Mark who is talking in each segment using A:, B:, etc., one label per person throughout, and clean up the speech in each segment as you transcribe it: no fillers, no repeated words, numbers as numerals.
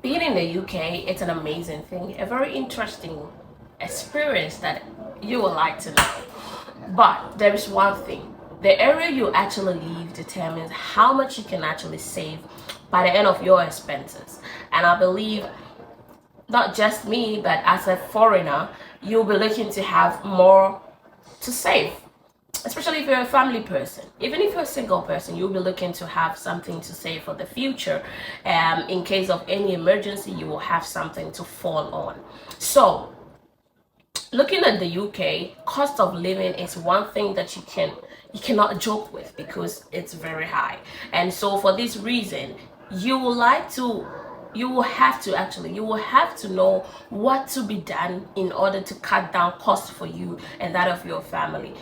A: being in the UK, it's an amazing thing, a very interesting experience that you would like to know. But there is one thing. The area you actually live determines how much you can actually save by the end of your expenses. And I believe not just me, but as a foreigner, you'll be looking to have more to save, especially if you're a family person. Even if you're a single person, you'll be looking to have something to save for the future. In case of any emergency, you will have something to fall on. So looking at the UK, cost of living is one thing that you cannot joke with because it's very high. And so for this reason, you will like to you will have to know what to be done in order to cut down costs for you and that of your family.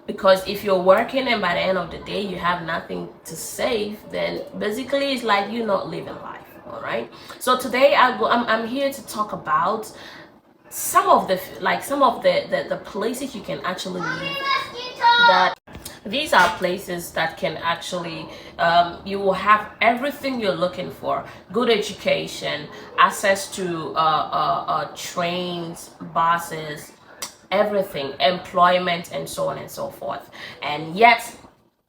A: Because if you're working and by the end of the day you have nothing to save, then basically it's like you're not living life. All right, so today I'm here to talk about some of the places you can actually live, that these are places that can actually you will have everything you're looking for: good education, access to trains, buses, everything, employment, and so on and so forth. And yet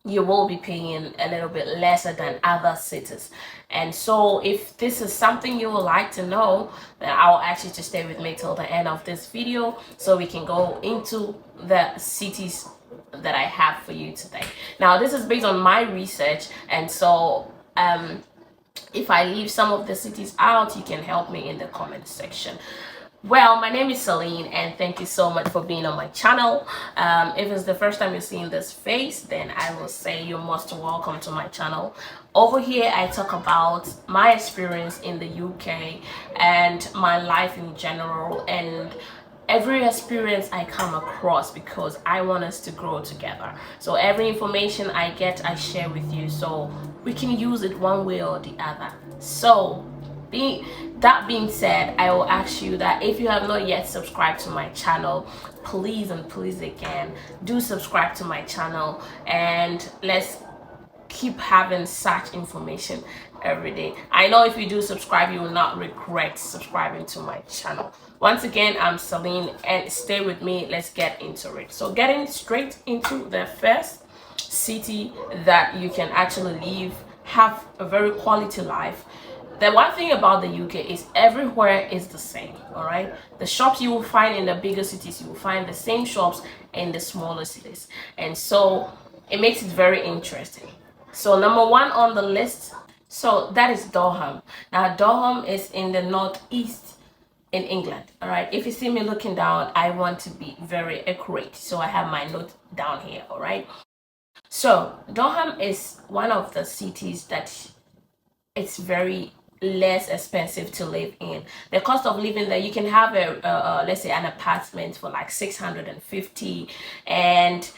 A: you will be paying a little bit lesser than other cities. And so if this is something you would like to know, then I'll ask you to stay with me till the end of this video so we can go into the cities that I have for you today. Now this is based on my research, and so if I leave some of the cities out, you can help me in the comment section. Well, my name is Celine, and thank you so much for being on my channel. If it's the first time you're seeing this face, then I will say you're most welcome to my channel. Over here, I talk about my experience in the UK and my life in general, and every experience I come across, because I want us to grow together. So every information I get, I share with you so we can use it one way or the other. So that being said, I will ask you that if you have not yet subscribed to my channel, please and please again do subscribe to my channel, and let's keep having such information every day. I know if you do subscribe, you will not regret subscribing to my channel. Once again, I'm Celine, and stay with me. Let's get into it. So getting straight into the first city that you can actually live, have a very quality life. The one thing about the UK is everywhere is the same. All right, the shops you will find in the bigger cities, you will find the same shops in the smaller cities, and so it makes it very interesting. So number one on the list, so that is Durham. Now Durham is in the northeast in England. All right, if you see me looking down, I want to be very accurate, so I have my note down here. All right, so Durham is one of the cities that it's very less expensive to live in. The cost of living there, you can have a let's say an apartment for like 650, and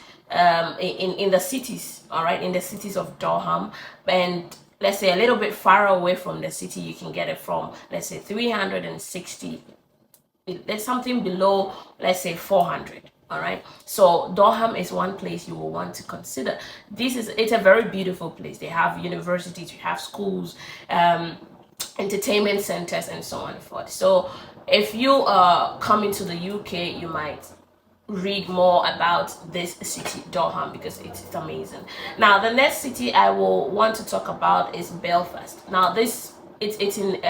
A: in the cities, all right, in the cities of Durham, and let's say a little bit far away from the city, you can get it from, let's say, 360. There's something below, let's say, 400. All right, so Durham is one place you will want to consider. It's a very beautiful place. They have universities, you have schools, entertainment centers, and so on and forth. So if you are coming to the UK, you might read more about this city, Durham, because it's amazing. Now the next city I will want to talk about is Belfast. Now it's in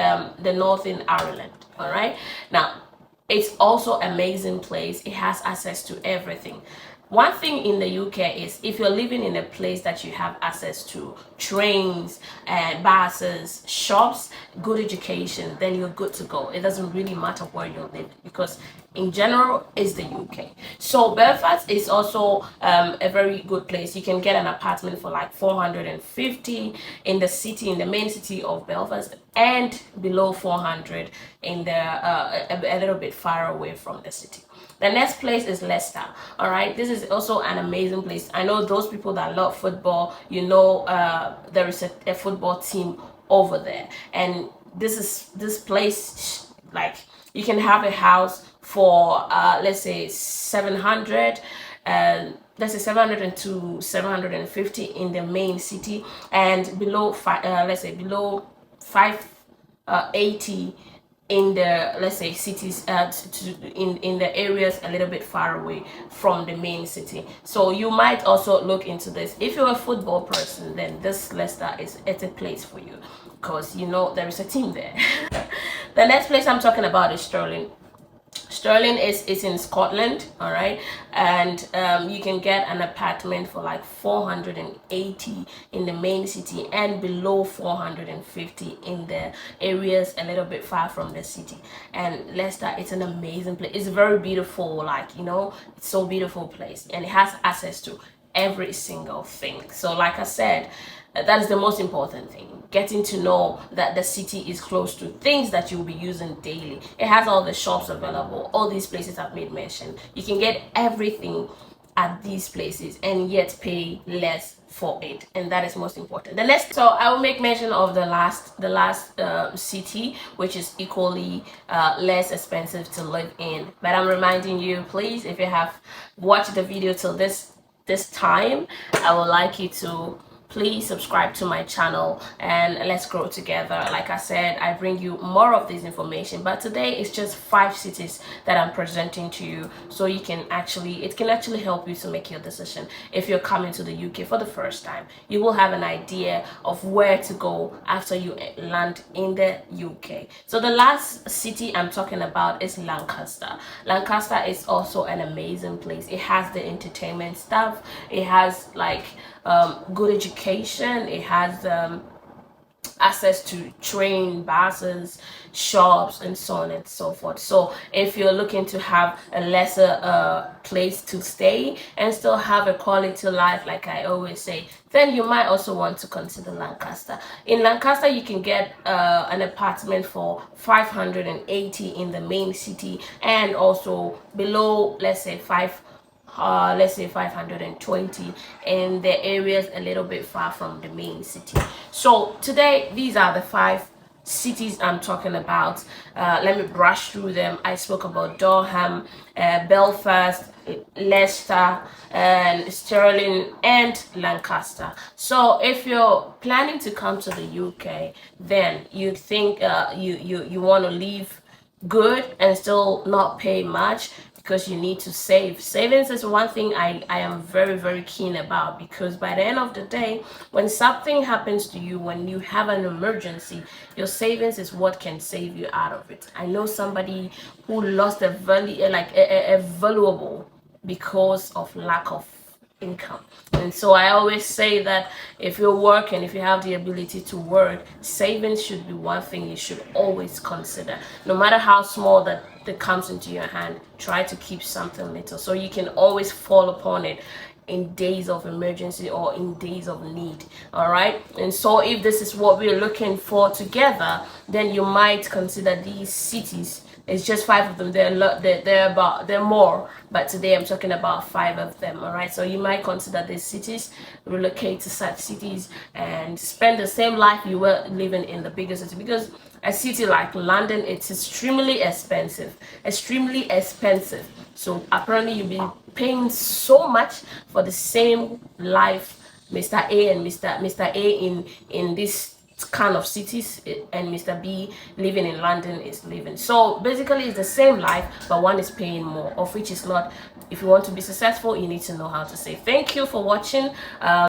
A: the north in Ireland. All right, now it's also an amazing place. It has access to everything. One thing in the UK is if you're living in a place that you have access to trains and buses, shops, good education, then you're good to go. It doesn't really matter where you live, because in general it's the UK. So Belfast is also a very good place. You can get an apartment for like 450 in the city, in the main city of Belfast, and below 400 in the a little bit far away from the city. The next place is Leicester. All right, this is also an amazing place. I know those people that love football, you know, there is a football team over there, and this place, like, you can have a house for let's say 700, let's say 700 to 750 in the main city, and below let's say below 5 80 in the, let's say, cities, in the areas a little bit far away from the main city. So you might also look into this. If you're a football person, then this Leicester is, it's a place for you, because you know there is a team there. The next place I'm talking about is Stirling. Stirling is in Scotland, all right, and you can get an apartment for like 480 in the main city and below 450 in the areas a little bit far from the city. And Leicester, it's an amazing place. It's very beautiful, like, you know, it's so beautiful place, and it has access to every single thing. So like I said, that is the most important thing, getting to know that the city is close to things that you'll be using daily. It has all the shops available, all these places I've made mention. You can get everything at these places and yet pay less for it, and that is most important. The next, so I will make mention of the last city, which is equally less expensive to live in. But I'm reminding you, please, if you have watched the video till this time, I would like you to please subscribe to my channel and let's grow together. Like I said, I bring you more of this information, but today it's just 5 cities that I'm presenting to you, so you can actually, it can actually help you to make your decision. If you're coming to the UK for the first time, you will have an idea of where to go after you land in the UK. So the last city I'm talking about is Lancaster. Lancaster is also an amazing place. It has the entertainment stuff, it has like good education, it has access to train, buses, shops, and so on and so forth. So if you're looking to have a lesser place to stay and still have a quality life, like I always say, then you might also want to consider Lancaster. In Lancaster, you can get an apartment for 580 in the main city, and also below, let's say 520 in the areas a little bit far from the main city. So today, these are the 5 cities I'm talking about. Let me brush through them. I spoke about Durham, Belfast, Leicester, and Stirling, and Lancaster. So if you're planning to come to the UK, then you think you want to leave good and still not pay much, because you need to save. Savings is one thing I am very, very keen about, because by the end of the day, when something happens to you, when you have an emergency, your savings is what can save you out of it. I know somebody who lost a valuable because of lack of income. And so I always say that if you're working, if you have the ability to work, savings should be one thing you should always consider. No matter how small that comes into your hand, try to keep something little, so you can always fall upon it in days of emergency or in days of need. All right, and so if this is what we're looking for together, then you might consider these cities. It's just 5 of them. They're more, but today I'm talking about 5 of them. All right, so you might consider these cities, relocate to such cities, and spend the same life you were living in the bigger city, because a city like London, it's extremely expensive. So apparently you'll be paying so much for the same life Mr. A and Mr. A in this kind of cities, and Mr. B living in London is living. So basically it's the same life, but one is paying more, of which is not. If you want to be successful, you need to know how to save. Thank you for watching.